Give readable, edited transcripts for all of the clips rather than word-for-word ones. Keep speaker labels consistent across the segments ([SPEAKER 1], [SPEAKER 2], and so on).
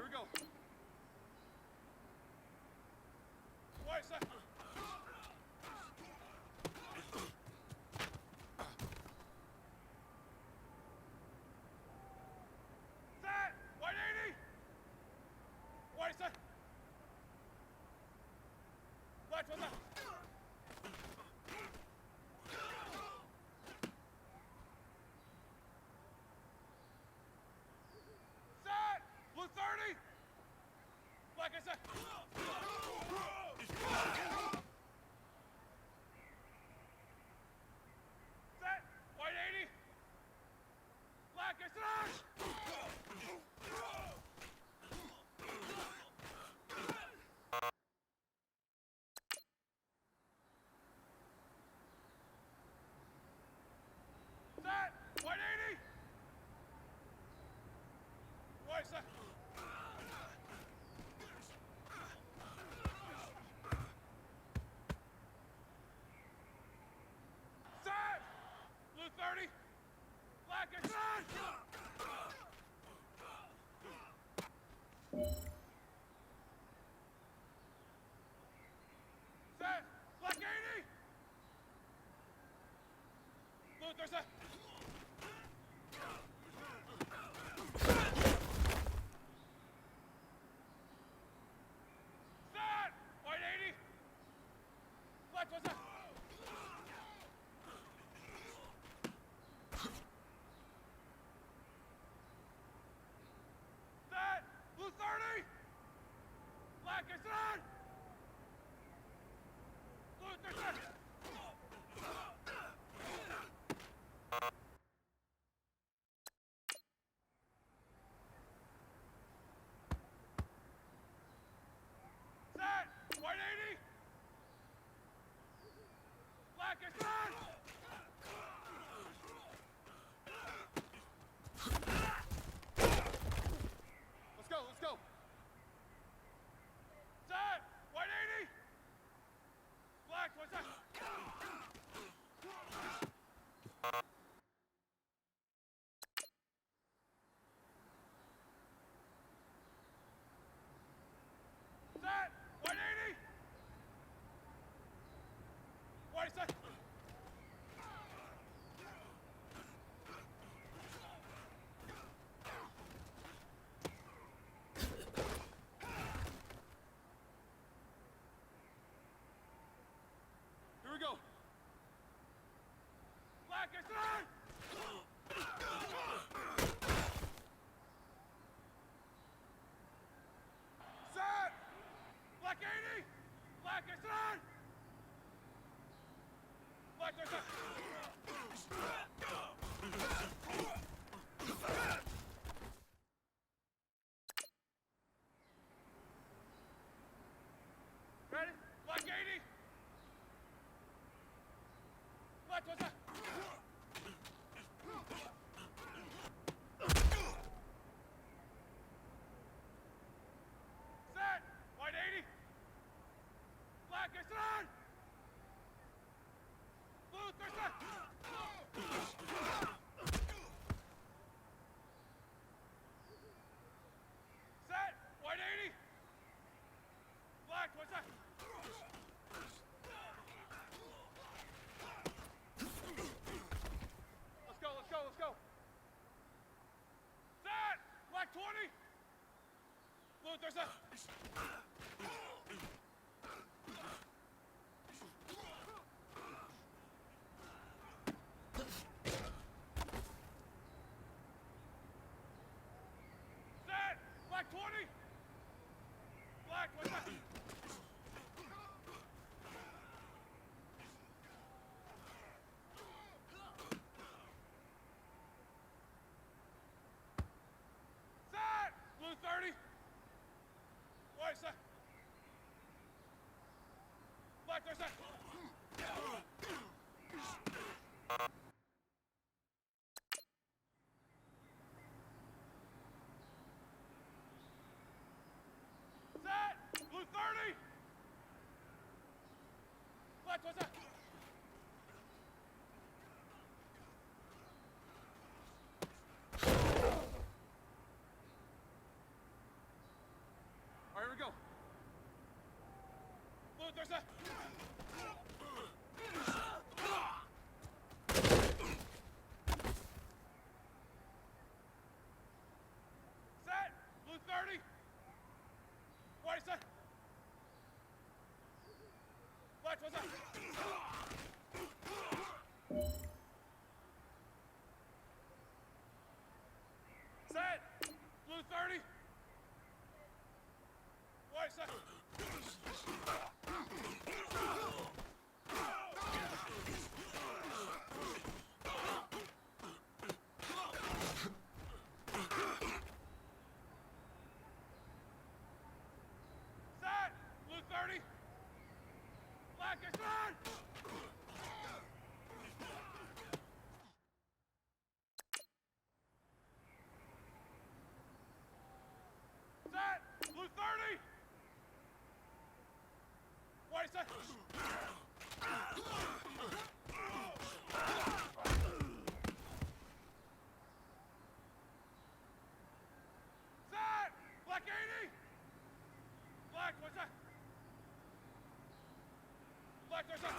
[SPEAKER 1] Here we go. White side. Set. White 80. White side. Black one left. Set. Blue 30. Black I said. Set. White 80. Black I said. Set. White 80. White set. Set. Blue 30. Black and set. Set. Black 80. Blue 30 set. Set. White 80. Black one set. Set. Blue 30. Black is set. Blue 30 set. Set. White 80. Black is set. Let's go, let's go. Set. White 80. Black, one set. Set. White 80. White set. Here we go. Black is set. Set. Black 80. Black is set. Black is set. Ready? Black 80. Black was set. Set. White 80. Black is set. Blue 30 set. Set. White 80. Black was set. Let's go, let's go, let's go. Set. Black 20. Blue 30 set. Set. Black 20. Black was set. Set. Blue 30. White set. Black 30 set. Set. Blue Luther, set. Set. Blue 30. White, set. Black, what's up? Set. Blue 30. White, set. Set. Blue 30. Black is on. Set. Blue 30. White, set. Set. Black 80. Black, what's that? Black, what's that?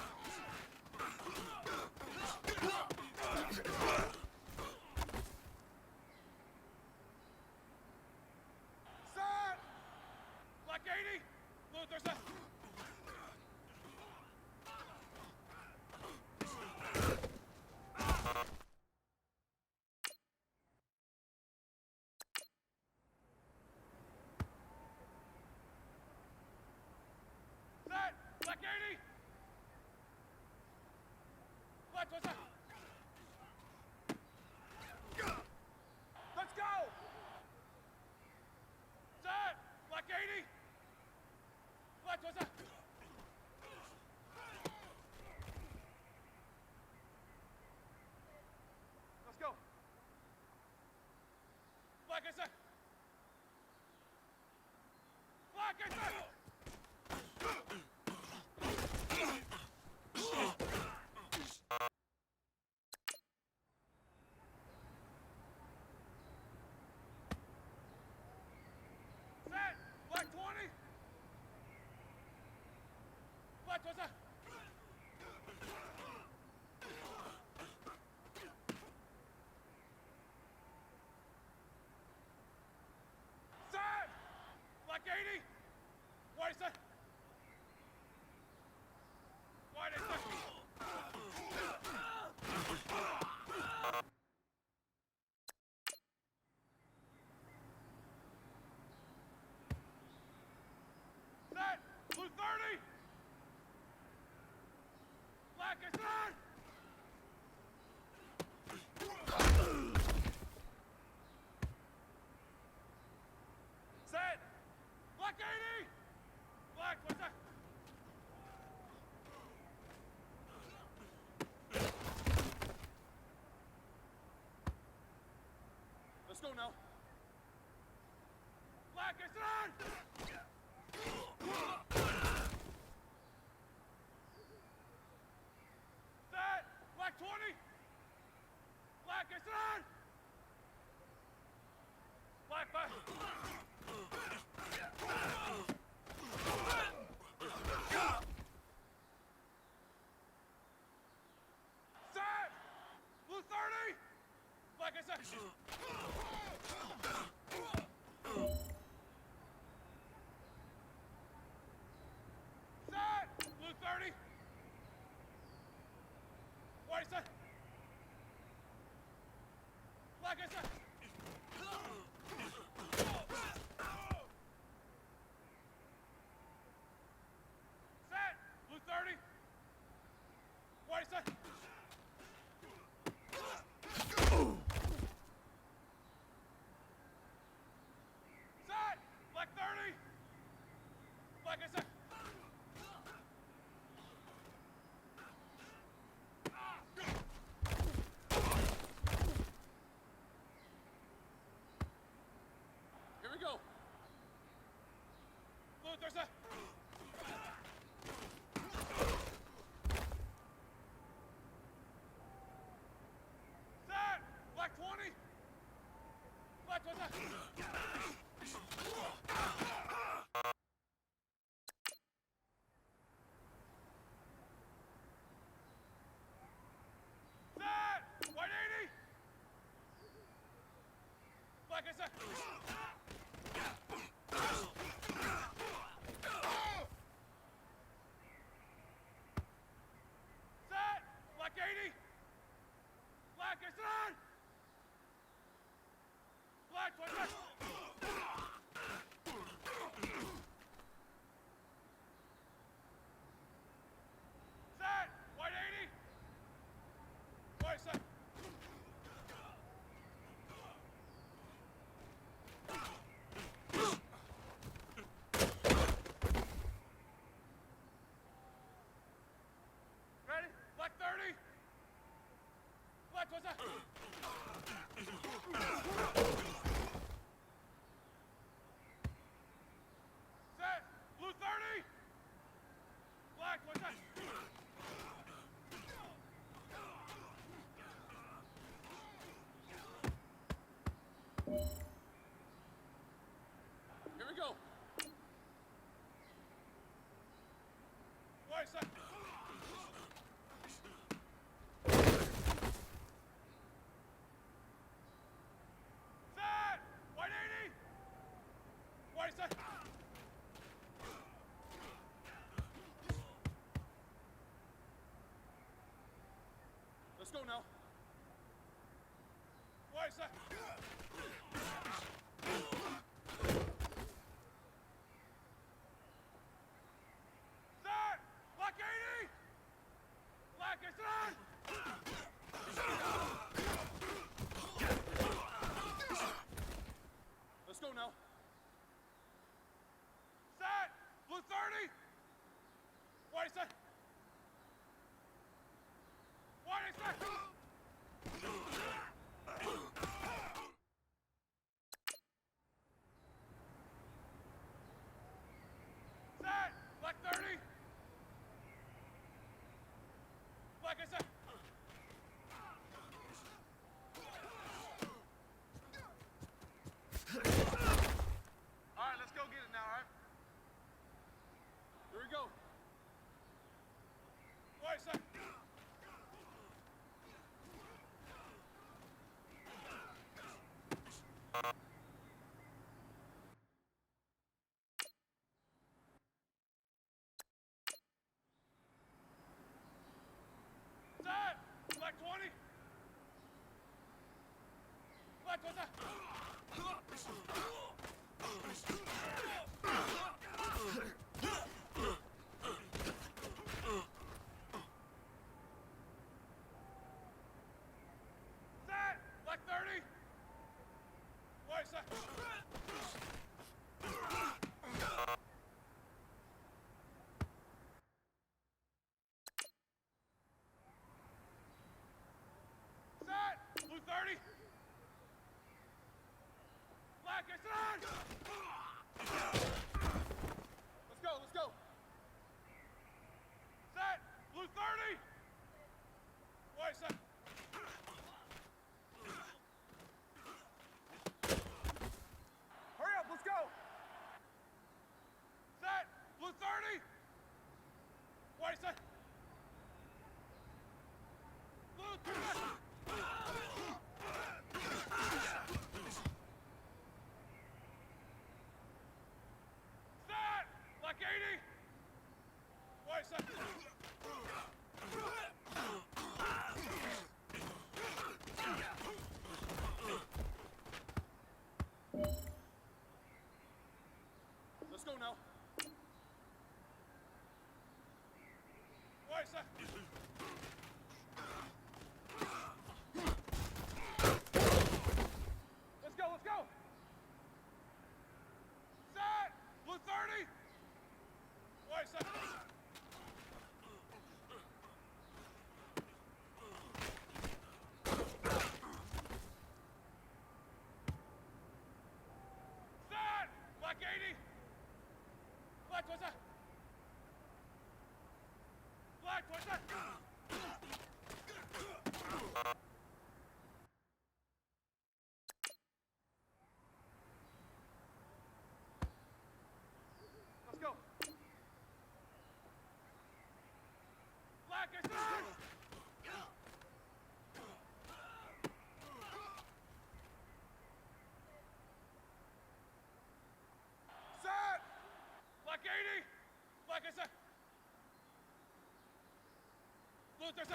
[SPEAKER 1] Set. Black 80. Blue, there's that. Set. Black 80. Black, what's that? Let's go. Set. Black 80. Black, what's that? Let's go. Black, is set. Black, is set. Set. Black 20. Black, what's that? Set. Black 80. White, set. White, is set. Set. Blue 30. Black is on. Set. Black 80. Black, what's that? Let's go now. Black is on. Set. Black 20. Black is on. Black 5. Set. Blue 30. Black is set. Set. Blue 30. White, set. Black is set. Set. Blue 30. White, set. go now. Wait a sec. Set! Black 80! Black is on! Let's go now. Set! Blue 30! Wait a sec. Wait a sec! Set! Black 30! Black is set! Alright, let's go get it now, alright? Here we go. Wait a sec. Set! Black 20! Black, what's that? Set! Black 30! Wait a sec. Set! Blue 30! Black is on! Let's go, let's go! Set! Blue 30! Wait a sec. Hurry up, let's go! Set! Blue 30! Wait a sec. Blue 30! Set! Black 80! Wait a sec. Let's go now. Wait a sec. Let's go, let's go. Set! Blue 30! Wait a sec. Set! Black 80! Black, what's that? Black, what's that? Let's go. Black is on! Set! Black 80! Black is set! Blue 30!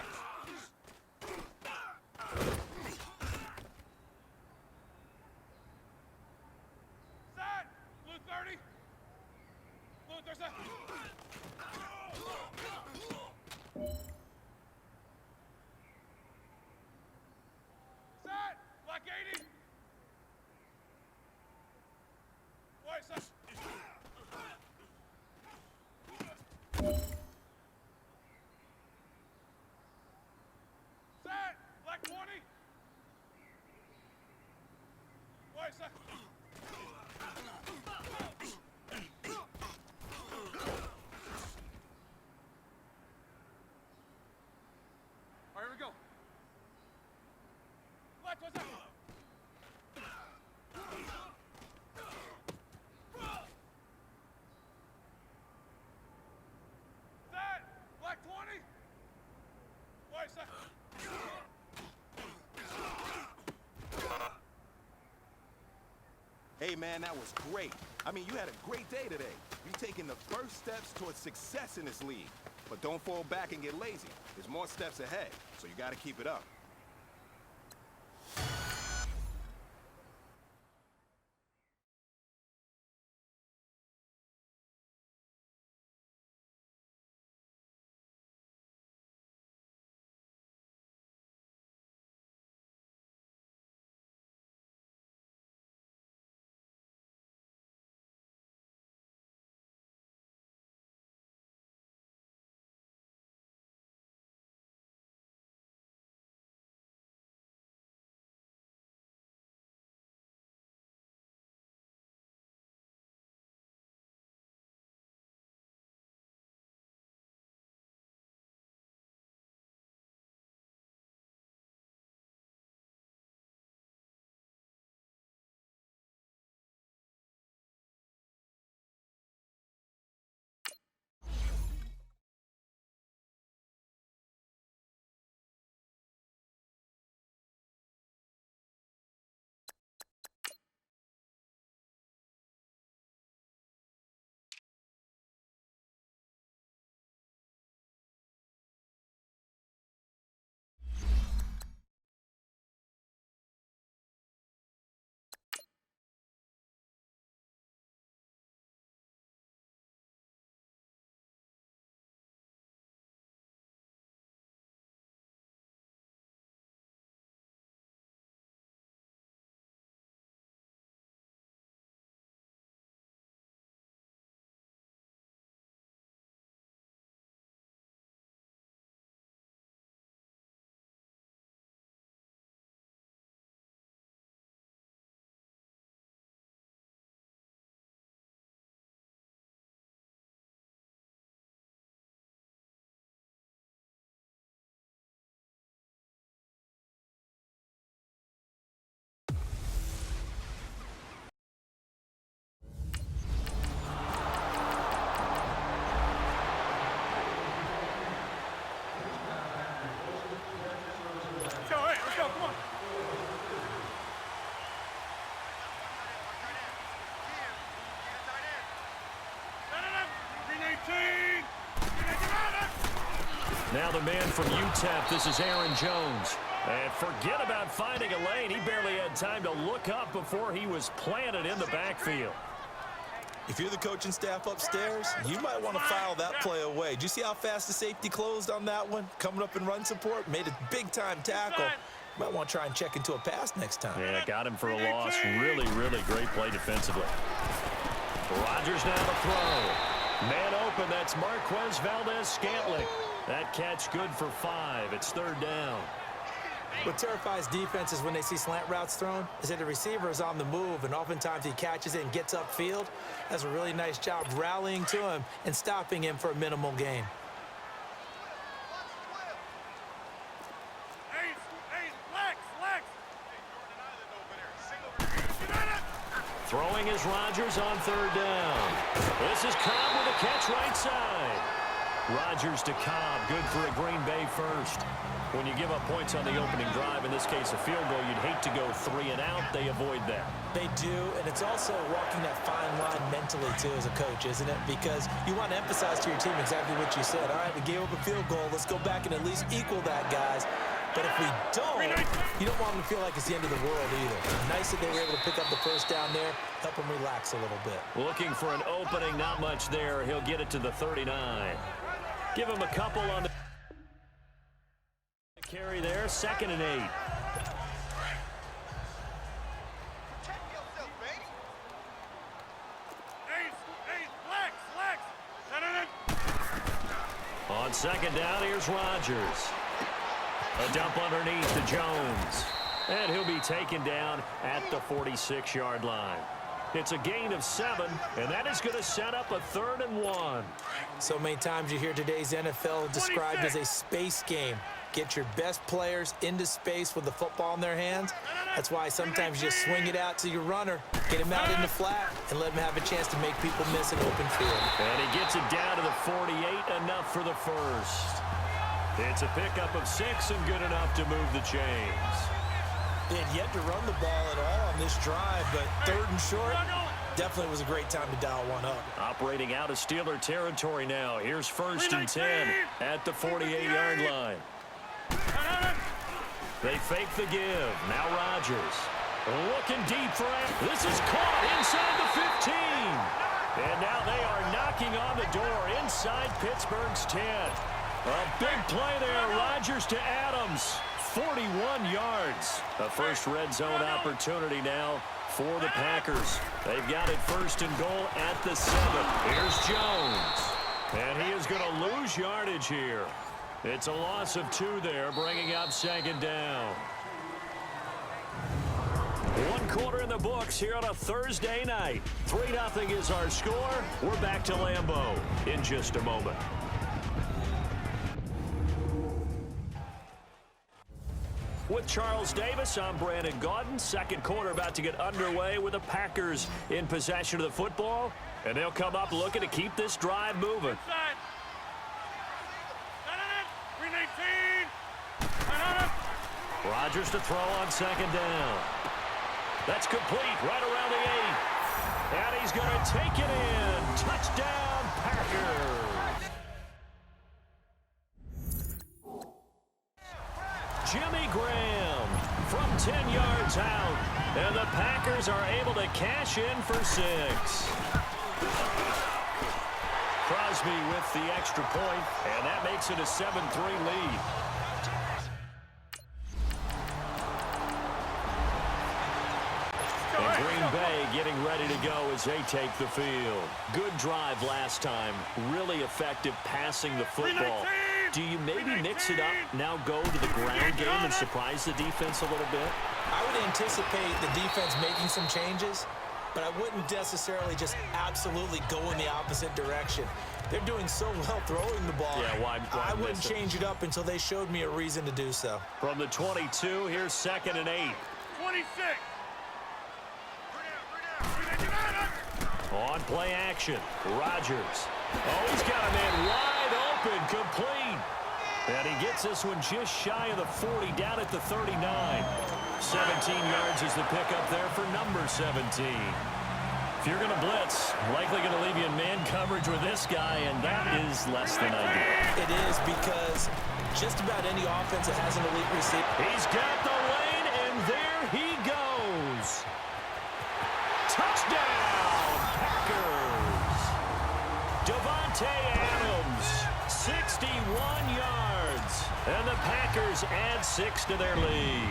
[SPEAKER 1] Set! Blue 30! Blue 30! Set! Black 80! Wait a sec. Set! Black 20! Wait a sec. All right, here we go. Black, what's that? Set! Black 20! Wait a sec.
[SPEAKER 2] Hey man, that was great. I mean, you had a great day today. You're taking the first steps towards success in this league. But don't fall back and get lazy. There's more steps ahead, so you gotta keep it up.
[SPEAKER 3] Now the man from UTEP, this is Aaron Jones. And forget about finding a lane. He barely had time to look up before he was planted in the backfield.
[SPEAKER 4] If you're the coaching staff upstairs, you might want to file that play away. Do you see how fast the safety closed on that one? Coming up in run support, made a big-time tackle. Might want to try and check into a pass next time.
[SPEAKER 3] Yeah, got him for a loss. Really, really great play defensively. Rodgers now to throw. Man open, that's Marquez Valdez-Scantling. That catch good for 5. It's 3rd down.
[SPEAKER 4] What terrifies defenses when they see slant routes thrown is that the receiver is on the move, and oftentimes he catches it and gets upfield. Does a really nice job rallying to him and stopping him for a minimal gain.
[SPEAKER 3] Throwing is Rodgers on 3rd down. This is Cobb with a catch right side. Rodgers to Cobb, good for a Green Bay first. When you give up points on the opening drive, in this case a field goal, you'd hate to go 3 and out. They avoid that.
[SPEAKER 4] They do, and it's also walking that fine line mentally, too, as a coach, isn't it? Because you want to emphasize to your team exactly what you said. All right, we gave up a field goal. Let's go back and at least equal that, guys. But if we don't, you don't want them to feel like it's the end of the world either. Nice that they were able to pick up the first down there, help them relax a little bit.
[SPEAKER 3] Looking for an opening, not much there. He'll get it to the 39. Give him a couple on the carry there, 2nd and 8. On 2nd down, here's Rodgers. A dump underneath to Jones. And he'll be taken down at the 46-yard line. It's a gain of 7, and that is going to set up a 3rd and 1.
[SPEAKER 4] So many times you hear today's NFL described as a space game. Get your best players into space with the football in their hands. That's why sometimes you just swing it out to your runner, get him out in the flat, and let him have a chance to make people miss an open field.
[SPEAKER 3] And he gets it down to the 48, enough for the first. It's a pickup of 6 and good enough to move the chains.
[SPEAKER 4] They had yet to run the ball at all on this drive, but 3rd and short, definitely was a great time to dial one up.
[SPEAKER 3] Operating out of Steeler territory now. Here's 1st and 10 at the 48-yard line. They fake the give. Now Rodgers. Looking deep for it. This is caught inside the 15. And now they are knocking on the door inside Pittsburgh's 10. A big play there. Rodgers to Adams. 41 yards. A first red zone opportunity now for the Packers. They've got it 1st and goal at the 7. Here's Jones. And he is going to lose yardage here. It's a loss of 2 there, bringing up 2nd down. 1 quarter in the books here on a Thursday night. 3-0 is our score. We're back to Lambeau in just a moment. With Charles Davis, I'm Brandon Gaudin. 2nd quarter about to get underway with the Packers in possession of the football. And they'll come up looking to keep this drive moving. Rodgers to throw on 2nd down. That's complete right around the 8. And he's going to take it in. Touchdown, Packers. Jimmy Graham from 10 yards out. And the Packers are able to cash in for 6. Crosby with the extra point, and that makes it a 7-3 lead. And Green Bay getting ready to go as they take the field. Good drive last time. Really effective passing the football. Do you maybe mix it up, now go to the ground game and surprise the defense a little bit?
[SPEAKER 4] I would anticipate the defense making some changes, but I wouldn't necessarily just absolutely go in the opposite direction. They're doing so well throwing the ball.
[SPEAKER 3] Yeah, why
[SPEAKER 4] I wouldn't change it up until they showed me a reason to do so.
[SPEAKER 3] From the 22, here's 2nd and 8.
[SPEAKER 1] 26.
[SPEAKER 3] On play action, Rodgers. Oh, he's got a man wide open, complete. And he gets this one just shy of the 40, down at the 39. 17 yards is the pickup there for number 17. you're going to blitz, likely going to leave you in man coverage with this guy, and that is less than ideal.
[SPEAKER 4] It is, because just about any offense that has an elite receiver.
[SPEAKER 3] He's got the lane, and there he goes. Touchdown, Packers. Devontae Adams, 61 yards. And the Packers add 6 to their lead.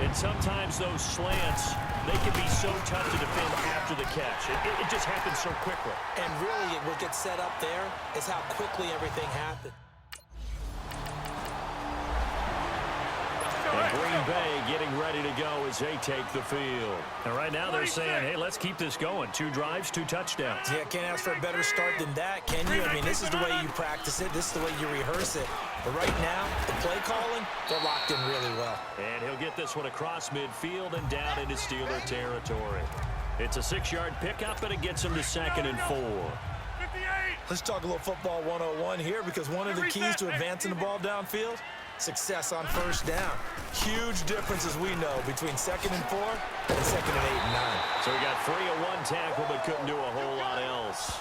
[SPEAKER 3] And sometimes those slants, they can be so tough to defend after the catch. It just happens so quickly.
[SPEAKER 4] And really, what gets set up there is how quickly everything happens.
[SPEAKER 3] And Green Bay getting ready to go as they take the field. And right now they're saying, hey, let's keep this going. 2 drives, 2 touchdowns.
[SPEAKER 4] Yeah, can't ask for a better start than that, can you? I mean, this is the way you practice it. This is the way you rehearse it. But right now, the play calling, they're locked in really well.
[SPEAKER 3] And he'll get this one across midfield and down into Steeler territory. It's a 6-yard pickup, and it gets him to 2nd and 4.
[SPEAKER 1] 58.
[SPEAKER 4] Let's talk a little football 101 here, because one of the keys to advancing the ball downfield, success on first down. Huge difference, as we know, between 2nd and 4 and 2nd and 8 and 9.
[SPEAKER 3] So he got free of 1 tackle, but couldn't do a whole lot else.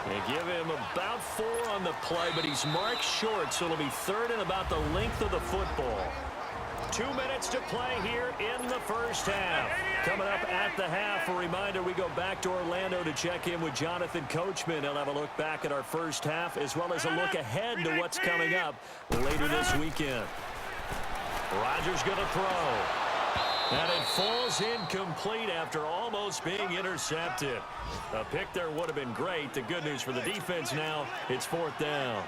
[SPEAKER 3] They give him about 4 on the play, but he's marked short, so it'll be 3rd and about the length of the football. 2 minutes to play here in the first half. Coming up at the half, a reminder, we go back to Orlando to check in with Jonathan Coachman. He'll have a look back at our first half, as well as a look ahead to what's coming up later this weekend. Rodgers going to throw. And it falls incomplete after almost being intercepted. A pick there would have been great. The good news for the defense now, it's 4th down.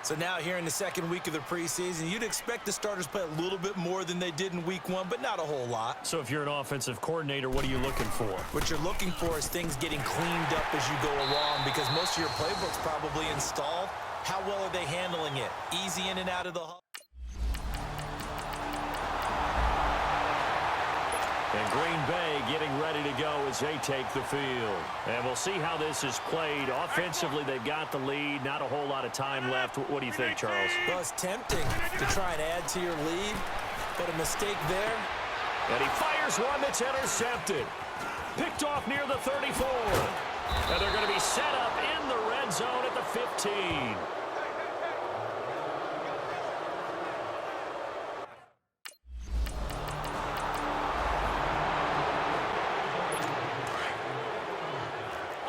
[SPEAKER 4] So now here in the 2nd week of the preseason, you'd expect the starters to play a little bit more than they did in week 1, but not a whole lot.
[SPEAKER 3] So if you're an offensive coordinator, what are you looking for?
[SPEAKER 4] What you're looking for is things getting cleaned up as you go along, because most of your playbook's probably installed. How well are they handling it? Easy in and out of the huddle.
[SPEAKER 3] And Green Bay getting ready to go as they take the field. And we'll see how this is played. Offensively, they've got the lead. Not a whole lot of time left. What do you think, Charles?
[SPEAKER 4] Well, it's tempting to try and add to your lead, but a mistake there.
[SPEAKER 3] And he fires one that's intercepted. Picked off near the 34. And they're going to be set up in the red zone at the 15.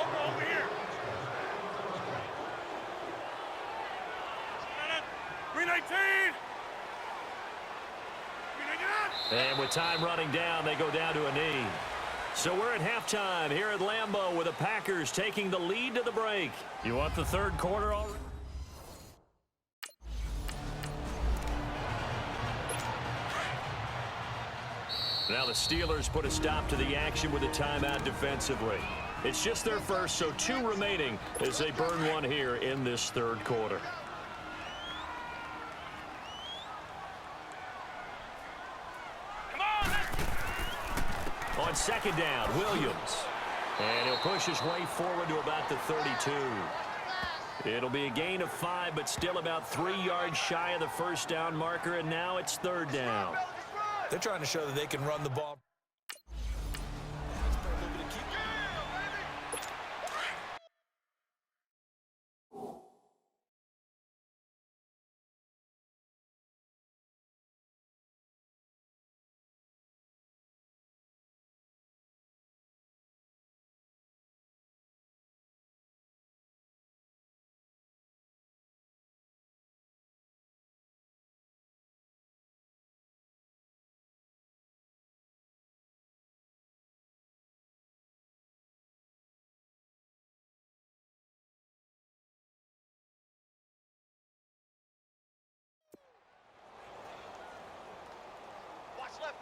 [SPEAKER 1] Over here. 319.
[SPEAKER 3] And with time running down, they go down to a knee. So we're at halftime here at Lambeau with the Packers taking the lead to the break. You want the 3rd quarter already? Now the Steelers put a stop to the action with a timeout defensively. It's just their first, so 2 remaining as they burn 1 here in this 3rd quarter. On 2nd down, Williams. And he'll push his way forward to about the 32. It'll be a gain of 5, but still about 3 yards shy of the first down marker, and now it's 3rd down.
[SPEAKER 4] They're trying to show that they can run the ball.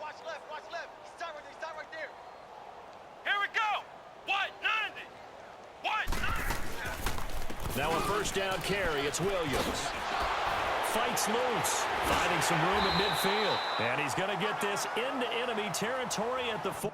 [SPEAKER 1] Watch left. Stop right there. Here we go. What? 90. What?
[SPEAKER 3] Now a first down carry. It's Williams. Fights loose. Finding some room at midfield. And he's going to get this into enemy territory at the 4.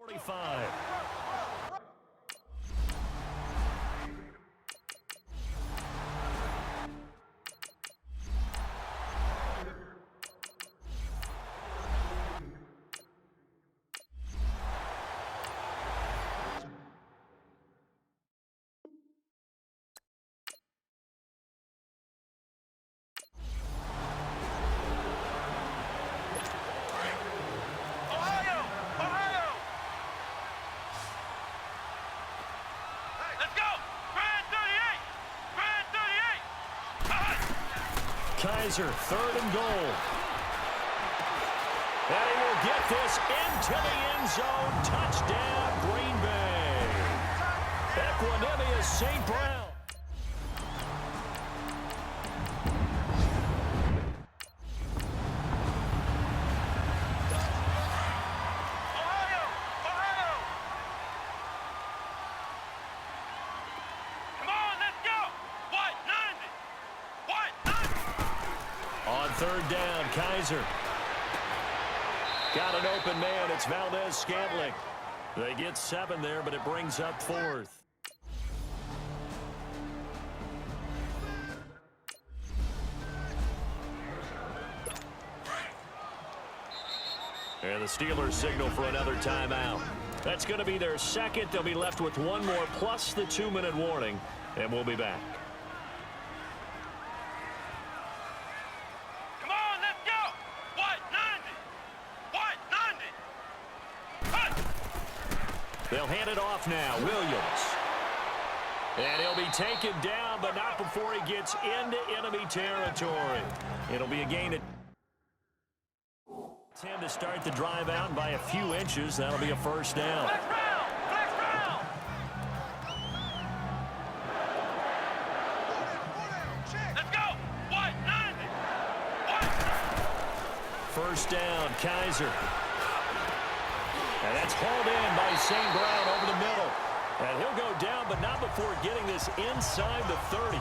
[SPEAKER 3] 45.
[SPEAKER 1] Ohio! Ohio! Let's go! Grand 38! Grand 38!
[SPEAKER 3] Kaiser, 3rd and goal. And he will get this into the end zone. Touchdown, Green Bay. Equanimous St. Brown.
[SPEAKER 1] Ohio! Ohio! Come on, let's go! White 90! White 90!
[SPEAKER 3] On 3rd down, Kaiser. Got an open man. It's Valdez-Scantling. They get 7 there, but it brings up 4th. And the Steelers signal for another timeout. That's going to be their second. They'll be left with 1 more plus the 2-minute warning, and we'll be back.
[SPEAKER 1] Come on, let's go! White 90! White 90! Cut!
[SPEAKER 3] They'll hand it off now. Williams. And he'll be taken down, but not before he gets into enemy territory. It'll be a gain at 10 to start the drive out by a few inches. That'll be a 1st down.
[SPEAKER 1] Flex round! Flex round! Let's go! White 90! White
[SPEAKER 3] 1st down, Kaiser. And that's hauled in by St. Brown over the middle. And he'll go down, but not before getting this inside the 30.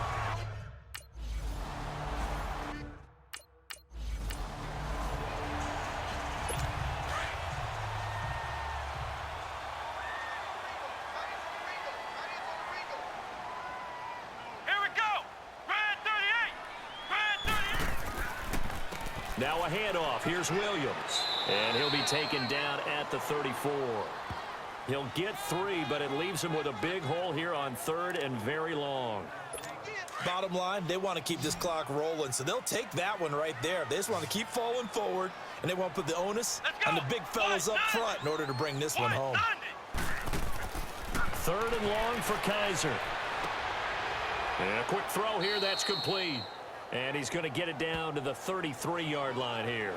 [SPEAKER 1] Here we go! Grand 38! Grand 38!
[SPEAKER 3] Now a handoff. Here's Williams. And he'll be taken down at the 34. He'll get 3, but it leaves him with a big hole here on 3rd and very long.
[SPEAKER 4] Bottom line, they want to keep this clock rolling, so they'll take that one right there. They just want to keep falling forward, and they want to put the onus on the big fellas up front in order to bring this one home.
[SPEAKER 3] 3rd and long for Kaiser. And a quick throw here, that's complete. And he's going to get it down to the 33-yard line here.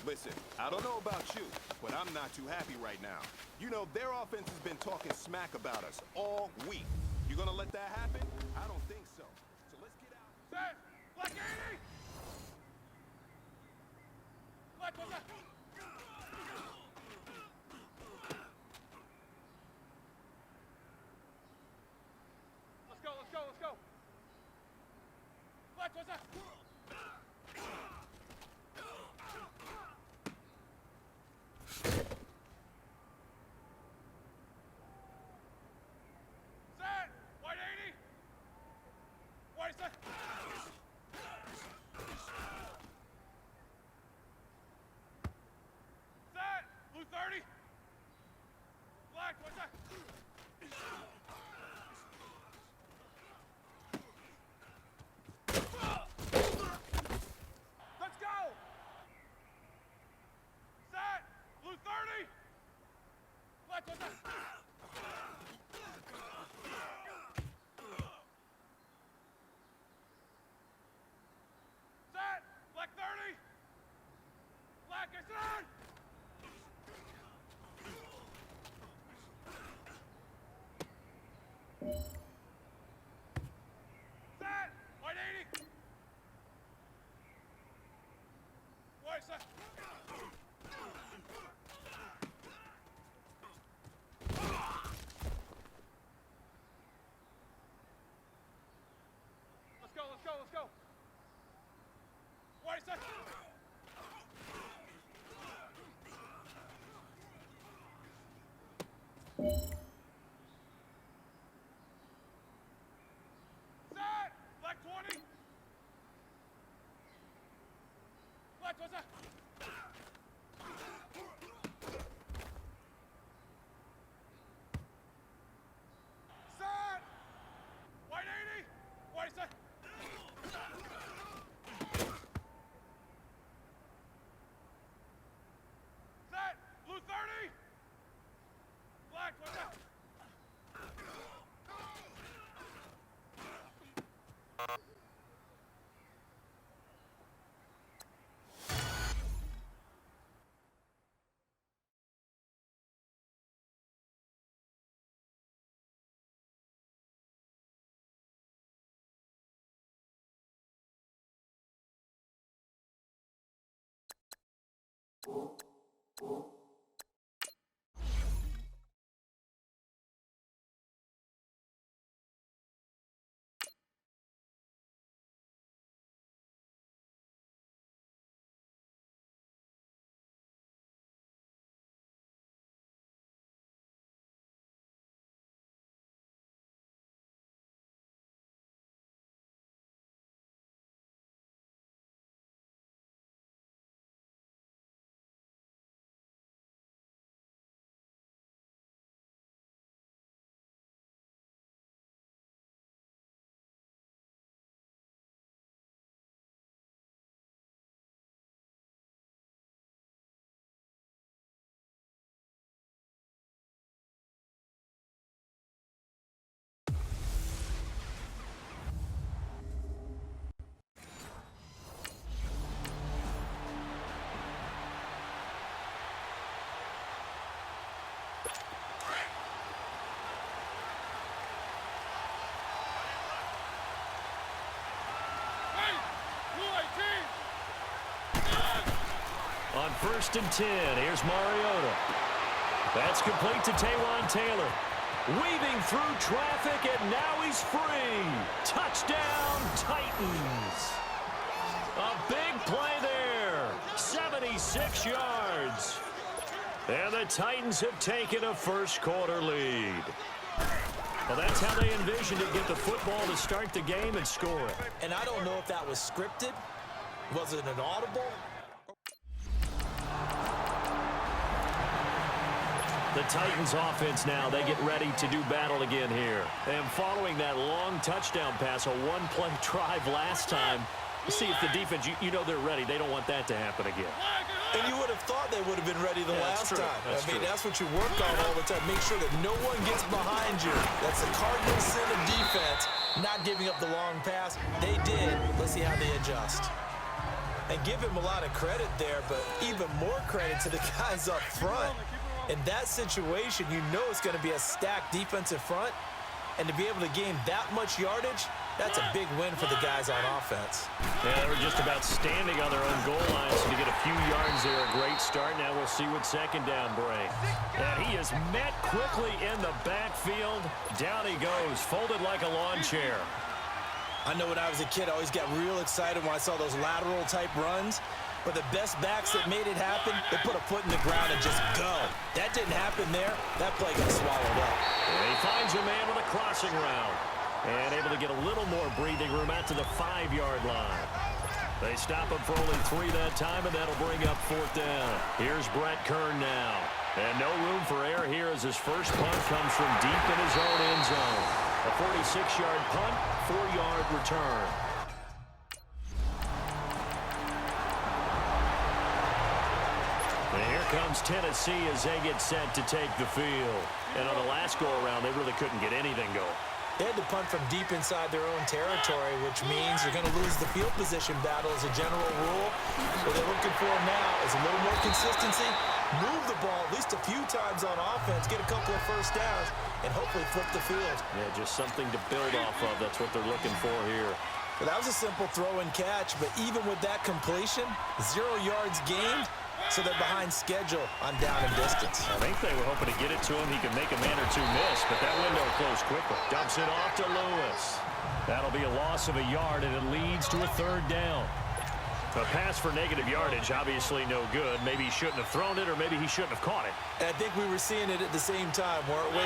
[SPEAKER 2] Listen, I don't know about you, but I'm not too happy right now. You know, their offense has been talking smack about us all week. You gonna let that happen? I don't think so. So let's get out.
[SPEAKER 1] Set! Black 80! Black, what's that? Let's go, let's go, let's go! Black, what's that? Set! White 80! White set! Set! Blue 30! Black, what's that? Let's go! Set! Blue 30! Black, what's that? Set! Black 30! Black, I said! Set! White 80! White set! Let's go, let's go, let's go! White set! Set! Black 20! Black, what's that? Set! White 80! White set! Set! Blue 30! Black, what's that? Hey! Blue 18!
[SPEAKER 3] On 1st and 10, here's Mariota. That's complete to Taywan Taylor. Weaving through traffic, and now he's free. Touchdown, Titans. A big play there. 76 yards. And the Titans have taken a first-quarter lead. Well, that's how they envisioned it, get the football to start the game and score it.
[SPEAKER 4] And I don't know if that was scripted. Was it an audible?
[SPEAKER 3] The Titans offense now, they get ready to do battle again here. And following that long touchdown pass, a one-play drive last time, see if the defense, you know they're ready. They don't want that to happen again.
[SPEAKER 4] And you would have thought they would have been ready the last time. That's what you work on all the time. Make sure that no one gets behind you. That's the cardinal sin of defense, not giving up the long pass. They did. Let's see how they adjust. And give him a lot of credit there, but even more credit to the guys up front. In that situation, you know it's going to be a stacked defensive front. And to be able to gain that much yardage, that's a big win for the guys on offense.
[SPEAKER 3] Yeah, they were just about standing on their own goal line, so to get a few yards there, a great start. Now we'll see what second down brings. And he is met quickly in the backfield. Down he goes, folded like a lawn chair.
[SPEAKER 4] I know when I was a kid, I always got real excited when I saw those lateral-type runs. But the best backs that made it happen, they put a foot in the ground and just go. That didn't happen there. That play got swallowed up.
[SPEAKER 3] And he finds a man with a crossing route. And able to get a little more breathing room out to the 5-yard line. They stop him for only 3 that time, and that'll bring up 4th down. Here's Brett Kern now. And no room for error here as his first punt comes from deep in his own end zone. A 46-yard punt, 4-yard return. And here comes Tennessee as they get set to take the field. And on the last go-around, they really couldn't get anything going.
[SPEAKER 4] They had to punt from deep inside their own territory, which means you're going to lose the field position battle as a general rule. What they're looking for now is a little more consistency, move the ball at least a few times on offense, get a couple of first downs, and hopefully flip the field.
[SPEAKER 3] Yeah, just something to build off of. That's what they're looking for here.
[SPEAKER 4] Well, that was a simple throw and catch, but even with that completion, 0 yards gained, so they're behind schedule on down and distance.
[SPEAKER 3] I think they were hoping to get it to him. He could make a man or two miss, but that window closed quickly. Dumps it off to Lewis. That'll be a loss of a yard, and it leads to a 3rd down. A pass for negative yardage, obviously no good. Maybe he shouldn't have thrown it, or maybe he shouldn't have caught it.
[SPEAKER 4] And I think we were seeing it at the same time, weren't we?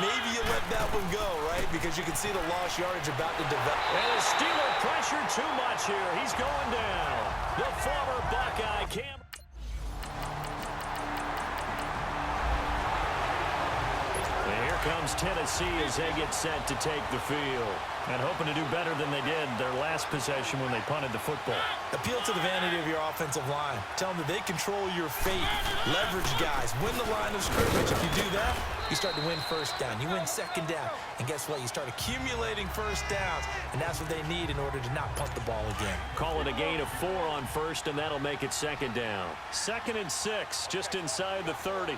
[SPEAKER 4] Maybe you let that one go, right? Because you can see the lost yardage about to develop.
[SPEAKER 3] And the Steeler pressure too much here. He's going down. The former Buckeye Cam. And here comes Tennessee as they get set to take the field. And hoping to do better than they did their last possession when they punted the football.
[SPEAKER 4] Appeal to the vanity of your offensive line. Tell them that they control your fate. Leverage guys. Win the line of scrimmage. If you do that, you start to win first down. You win second down. And guess what? You start accumulating first downs. And that's what they need in order to not punt the ball again.
[SPEAKER 3] Call it a gain of 4 on first, and that'll make it 2nd down. 2nd and 6, just inside the 30.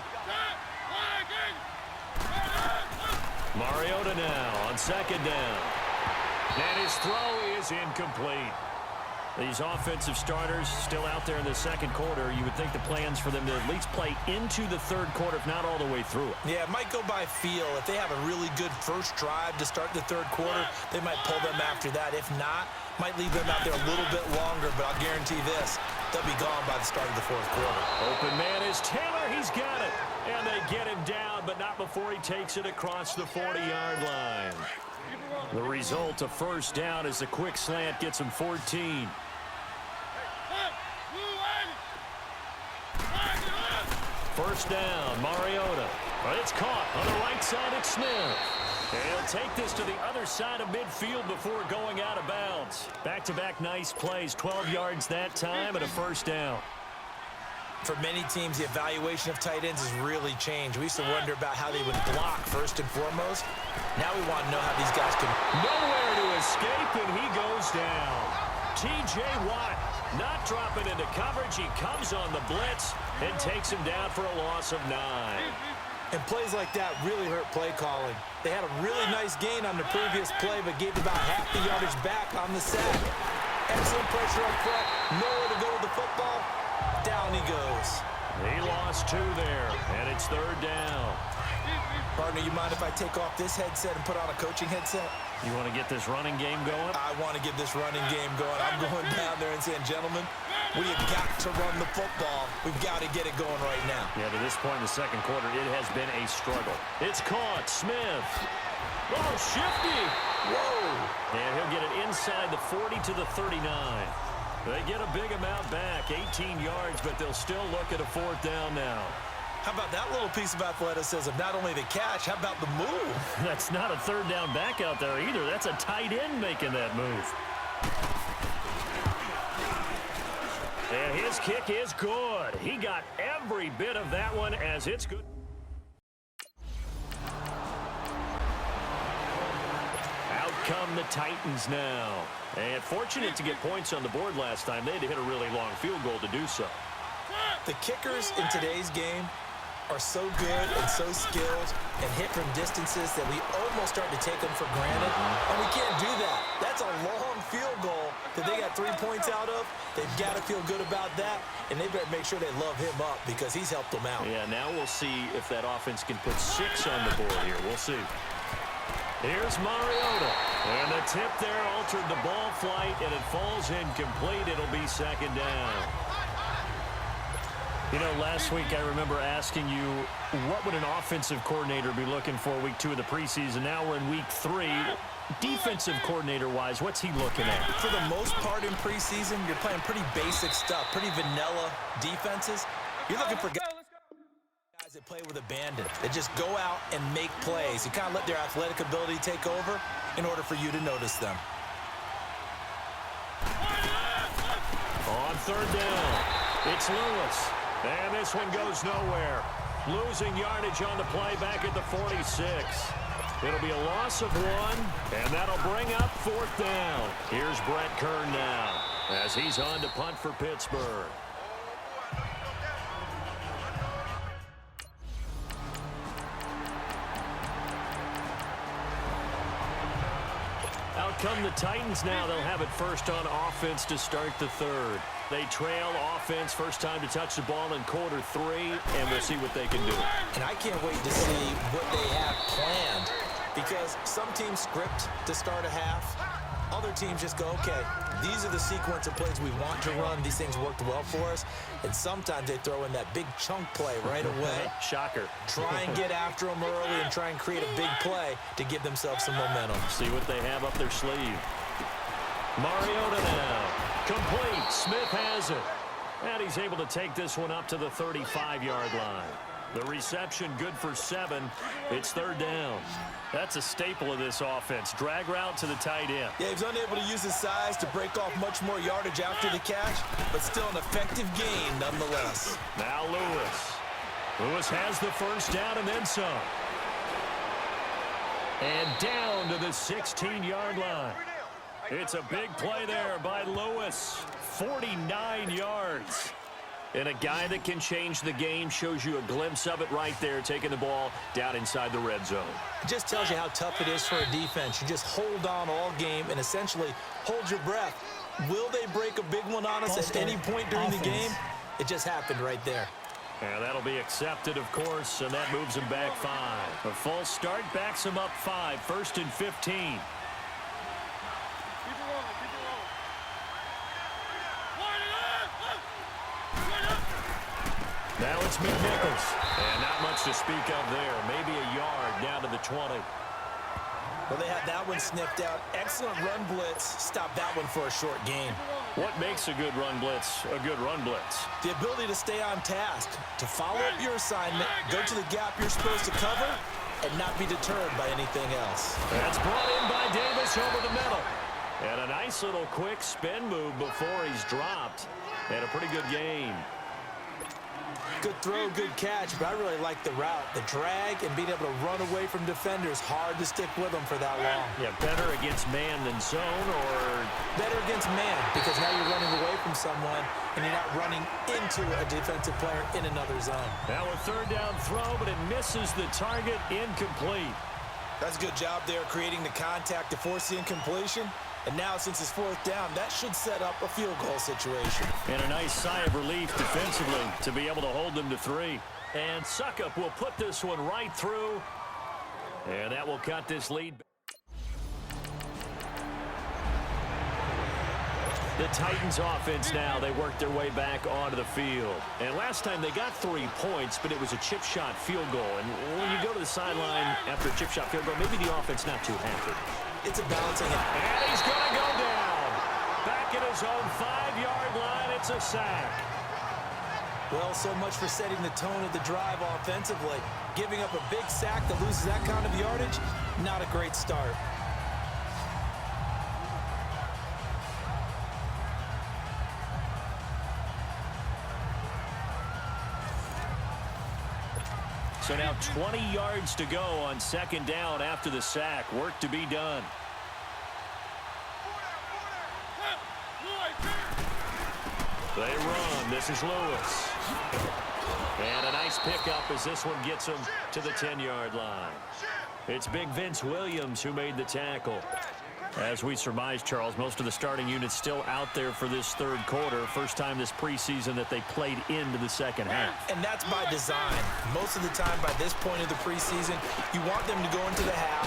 [SPEAKER 3] Mariota now on 2nd down. And his throw is incomplete. These offensive starters still out there in the 2nd quarter. You would think the plans for them to at least play into the 3rd quarter, if not all the way through it.
[SPEAKER 4] Yeah, it might go by feel. If they have a really good first drive to start the 3rd quarter, they might pull them after that. If not, might leave them out there a little bit longer, but I'll guarantee this, they'll be gone by the start of the 4th quarter.
[SPEAKER 3] Open man is Taylor. He's got it. And they get him down, but not before he takes it across the 40-yard line. The result, a first down, as the quick slant gets him 14. First down, Mariota. But it's caught on the right side at Smith. And he'll take this to the other side of midfield before going out of bounds. Back-to-back nice plays, 12 yards that time and a first down.
[SPEAKER 4] For many teams, the evaluation of tight ends has really changed. We used to wonder about how they would block first and foremost. Now we want to know how these guys can...
[SPEAKER 3] Nowhere to escape, and he goes down. T.J. Watt not dropping into coverage. He comes on the blitz and takes him down for a loss of 9.
[SPEAKER 4] And plays like that really hurt play calling. They had a really nice gain on the previous play, but gave about half the yardage back on the sack. Excellent pressure up front. Nowhere to go with the football. Down he goes.
[SPEAKER 3] He lost 2 there, and it's 3rd down.
[SPEAKER 4] Partner, you mind if I take off this headset and put on a coaching headset?
[SPEAKER 3] You want to get this running game going?
[SPEAKER 4] I want to get this running game going. I'm going down there and saying, gentlemen, we have got to run the football. We've got to get it going right now.
[SPEAKER 3] Yeah, to this point in the 2nd quarter, it has been a struggle. It's caught. Smith. Oh, shifty. Whoa. And he'll get it inside the 40 to the 39. They get a big amount back, 18 yards, but they'll still look at a 4th down now.
[SPEAKER 4] How about that little piece of athleticism? Not only the catch, how about the move?
[SPEAKER 3] That's not a 3rd down back out there either. That's a tight end making that move. And his kick is good. He got every bit of that one as it's good. Out come the Titans now. And fortunate to get points on the board last time. They had to hit a really long field goal to do so.
[SPEAKER 4] The kickers in today's game are so good and so skilled and hit from distances that we almost start to take them for granted. And we can't do that. That's a long field goal that they got 3 points out of. They've got to feel good about that, and they better make sure they love him up because he's helped them out.
[SPEAKER 3] Yeah, now we'll see if that offense can put 6 on the board here. We'll see. Here's Mariota. And the tip there altered the ball flight, and it falls incomplete. It'll be second down. You know, last week I remember asking you, what would an offensive coordinator be looking for week 2 of the preseason? Now we're in week 3. Defensive coordinator-wise, what's he looking at?
[SPEAKER 4] For the most part in preseason, you're playing pretty basic stuff, pretty vanilla defenses. You're looking for guys that play with abandon, that just go out and make plays. You kind of let their athletic ability take over in order for you to notice them.
[SPEAKER 3] On third down, it's Lewis. And this one goes nowhere. Losing yardage on the play back at the 46. It'll be a loss of 1, and that'll bring up 4th down. Here's Brett Kern now as he's on to punt for Pittsburgh. Out come the Titans now. They'll have it first on offense to start the 3rd. They trail offense, first time to touch the ball in quarter 3, and we'll see what they can do.
[SPEAKER 4] And I can't wait to see what they have planned, because some teams script to start a half. Other teams just go, okay, these are the sequence of plays we want to run. These things worked well for us. And sometimes they throw in that big chunk play right away.
[SPEAKER 3] Shocker.
[SPEAKER 4] Try and get after them early and try and create a big play to give themselves some momentum.
[SPEAKER 3] See what they have up their sleeve. Mariota now. Complete. Smith has it. And he's able to take this one up to the 35-yard line. The reception good for 7. It's 3rd down. That's a staple of this offense. Drag route to the tight end.
[SPEAKER 4] Yeah, he's unable to use his size to break off much more yardage after the catch, but still an effective gain nonetheless.
[SPEAKER 3] Now Lewis. Lewis has the first down and then some. And down to the 16-yard line. It's a big play there by Lewis. 49 yards. And a guy that can change the game, shows you a glimpse of it right there, taking the ball down inside the red zone.
[SPEAKER 4] It just tells you how tough it is for a defense. You just hold on all game and essentially hold your breath. Will they break a big one on us at any point during the game? It just happened right there.
[SPEAKER 3] And that'll be accepted, of course, and that moves him back 5. A false start backs him up 5, 1st and 15. Now it's McNichols. And not much to speak of there. Maybe a yard down to the 20.
[SPEAKER 4] Well, they had that one sniffed out. Excellent run blitz. Stop that one for a short gain.
[SPEAKER 3] What makes a good run blitz a good run blitz?
[SPEAKER 4] The ability to stay on task, to follow up your assignment, go to the gap you're supposed to cover, and not be deterred by anything else.
[SPEAKER 3] That's brought in by Davis over the middle. And a nice little quick spin move before he's dropped. And a pretty good gain.
[SPEAKER 4] Good throw, good catch, but I really like the route. The drag and being able to run away from defenders, hard to stick with them for that long.
[SPEAKER 3] Yeah, better against man than zone, or?
[SPEAKER 4] Better against man, because now you're running away from someone and you're not running into a defensive player in another zone.
[SPEAKER 3] Now a 3rd down throw, but it misses the target, incomplete.
[SPEAKER 4] That's a good job there, creating the contact to force the incompletion. And now, since it's 4th down, that should set up a field goal situation.
[SPEAKER 3] And a nice sigh of relief defensively to be able to hold them to 3. And Suckup will put this one right through. And that will cut this lead. The Titans offense now, they work their way back onto the field. And last time they got 3 points, but it was a chip shot field goal. And when you go to the sideline after a chip shot field goal, maybe the offense not too happy.
[SPEAKER 4] It's a balancing act.
[SPEAKER 3] And he's going to go down. Back at his own 5-yard line, it's a sack.
[SPEAKER 4] Well, so much for setting the tone of the drive offensively. Giving up a big sack that loses that kind of yardage, not a great start.
[SPEAKER 3] So now 20 yards to go on 2nd down after the sack. Work to be done. They run. This is Lewis. And a nice pickup as this one gets him to the 10-yard line. It's Big Vince Williams who made the tackle. As we surmise, Charles, most of the starting units still out there for this third quarter. First time this preseason that they played into the second half.
[SPEAKER 4] And that's by design. Most of the time by this point of the preseason, you want them to go into the half,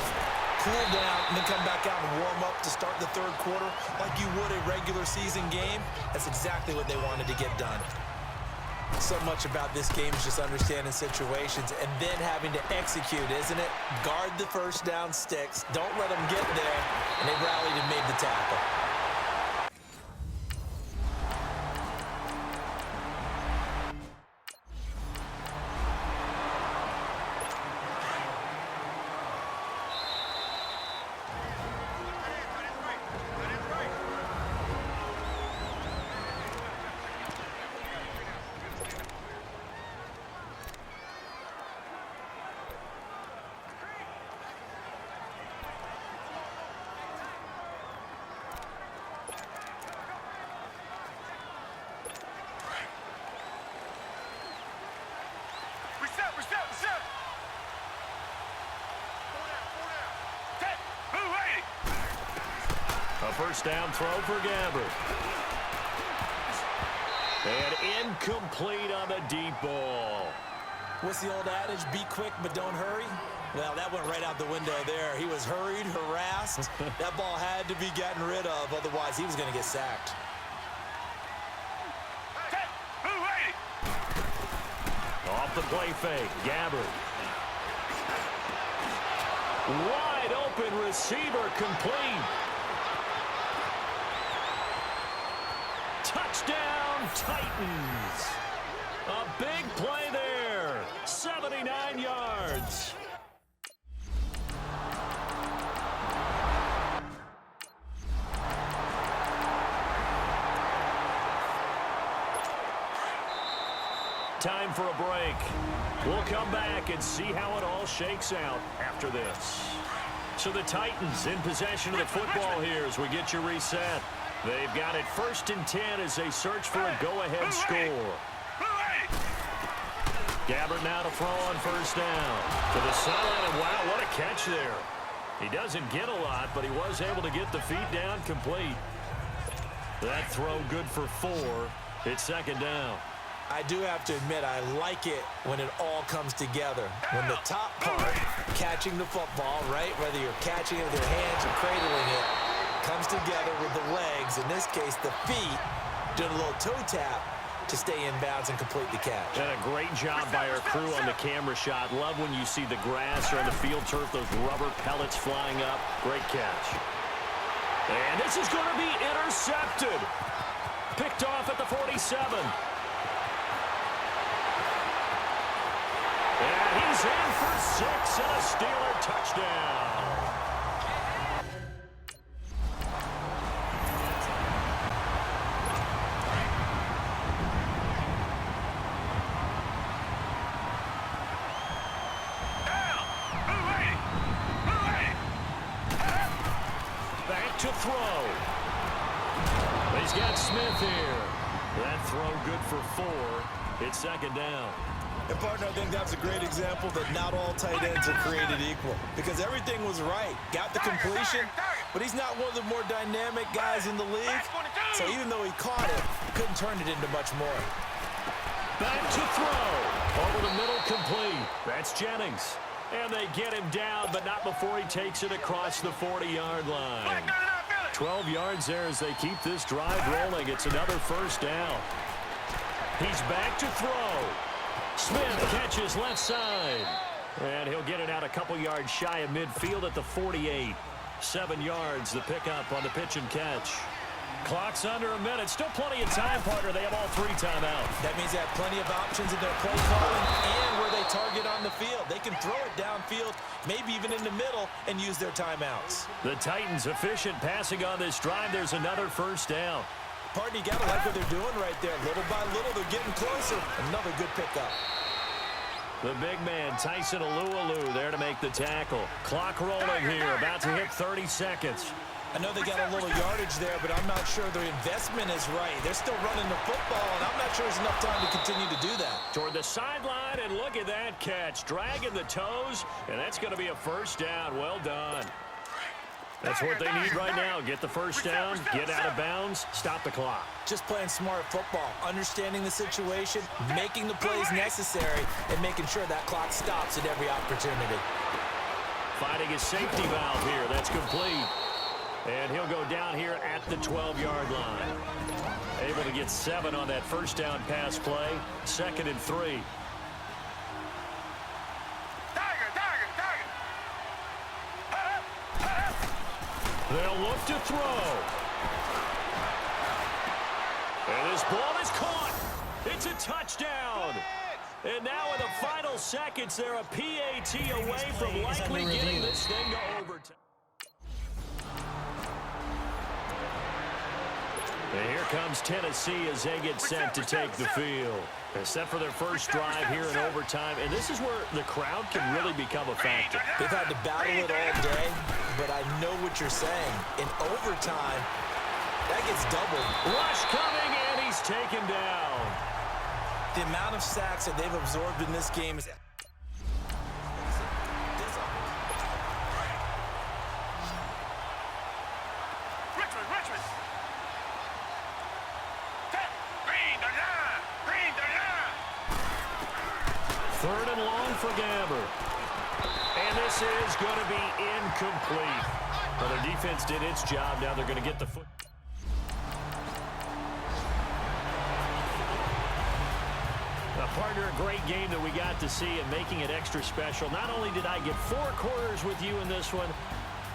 [SPEAKER 4] cool down, and then come back out and warm up to start the third quarter like you would a regular season game. That's exactly what they wanted to get done. So much about this game is just understanding situations and then having to execute, isn't it? Guard the first down sticks. Don't let them get there. And they rallied and made the tackle.
[SPEAKER 3] A first down throw for Gabbert. And incomplete on the deep ball.
[SPEAKER 4] What's the old adage? Be quick, but don't hurry. Well, that went right out the window there. He was hurried, harassed. That ball had to be gotten rid of. Otherwise, he was going to get sacked.
[SPEAKER 3] Off the play fake, Gabbert. Wide open receiver complete. Touchdown, Titans. A big play there. 79 yards. Time for a break. We'll come back and see how it all shakes out after this. So the Titans in possession of the football here as we get you reset. They've got it 1st and 10 as they search for a go-ahead score. Gabbert now to throw on first down. To the sideline, and wow, what a catch there. He doesn't get a lot, but he was able to get the feet down complete. That throw good for 4. It's 2nd down.
[SPEAKER 4] I do have to admit, I like it when it all comes together. When the top part, catching the football, right, whether you're catching it with your hands or cradling it, comes together with the legs, in this case the feet, doing a little toe tap to stay in bounds and complete the catch.
[SPEAKER 3] And a great job by our crew on the camera shot. Love when you see the grass or on the field turf, those rubber pellets flying up. Great catch. And this is going to be intercepted. Picked off at the 47. And he's in for 6 and a Steeler touchdown. Back to throw. He's got Smith here. That throw good for 4. It's 2nd down.
[SPEAKER 4] And, partner, I think that's a great example that not all tight ends are created equal. Because everything was right. Got the completion, but he's not one of the more dynamic guys in the league. So even though he caught it, couldn't turn it into much more.
[SPEAKER 3] Back to throw. Over the middle complete. That's Jennings. And they get him down, but not before he takes it across the 40-yard line. 12 yards there as they keep this drive rolling. It's another first down. He's back to throw. Smith catches left side. And he'll get it out a couple yards shy of midfield at the 48. 7 yards, the pickup on the pitch and catch. Clock's under a minute. Still plenty of time, partner. They have all 3 timeouts.
[SPEAKER 4] That means they have plenty of options in their play calling and where they target on the field. They can throw it downfield, maybe even in the middle, and use their timeouts.
[SPEAKER 3] The Titans efficient passing on this drive. There's another first down.
[SPEAKER 4] Partner, you got to like what they're doing right there. Little by little, they're getting closer. Another good pickup.
[SPEAKER 3] The big man, Tyson Alualu, there to make the tackle. Clock rolling here, about to hit 30 seconds.
[SPEAKER 4] I know they got a little yardage there, but I'm not sure their investment is right. They're still running the football, and I'm not sure there's enough time to continue to do that.
[SPEAKER 3] Toward the sideline, and look at that catch. Dragging the toes, and that's going to be a first down. Well done. That's what they need right now. Get the first down, get out of bounds, stop the clock.
[SPEAKER 4] Just playing smart football, understanding the situation, making the plays necessary, and making sure that clock stops at every opportunity.
[SPEAKER 3] Finding his safety valve here. That's complete. And he'll go down here at the 12-yard line. Able to get 7 on that first down pass play. 2nd and 3. They'll look to throw. And this ball is caught. It's a touchdown. And now in the final seconds, they're a PAT away from likely getting this thing to overtime. And here comes Tennessee as they get set to take the field. They're set for their first drive here in overtime, and this is where the crowd can really become a factor.
[SPEAKER 4] They've had to battle it all day, but I know what you're saying. In overtime, that gets doubled.
[SPEAKER 3] Rush coming, and he's taken down.
[SPEAKER 4] The amount of sacks that they've absorbed in this game is...
[SPEAKER 1] Richmond.
[SPEAKER 3] 3rd and long for Gamber. And this is going to be incomplete. Well, their defense did its job. Now they're going to get the foot. Partner, a great game that we got to see and making it extra special. Not only did I get 4 quarters with you in this one,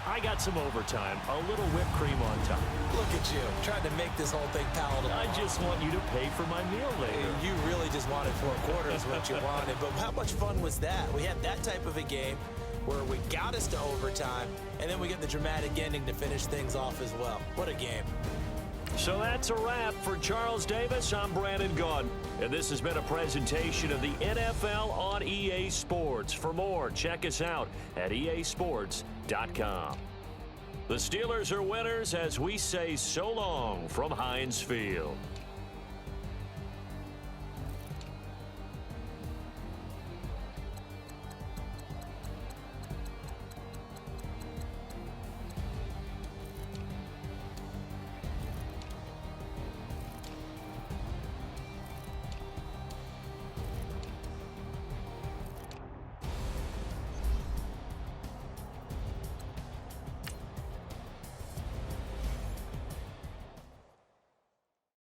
[SPEAKER 3] I got some overtime, a little whipped cream on top.
[SPEAKER 4] Look at you, trying to make this whole thing palatable.
[SPEAKER 3] I just want you to pay for my meal later.
[SPEAKER 4] You really just wanted 4 quarters, what you wanted. But how much fun was that? We had that type of a game where we got us to overtime, and then we get the dramatic ending to finish things off as well. What a game.
[SPEAKER 3] So that's a wrap for Charles Davis. I'm Brandon Gaudin, and this has been a presentation of the NFL on EA Sports. For more, check us out at easports.com. The Steelers are winners as we say so long from Heinz Field.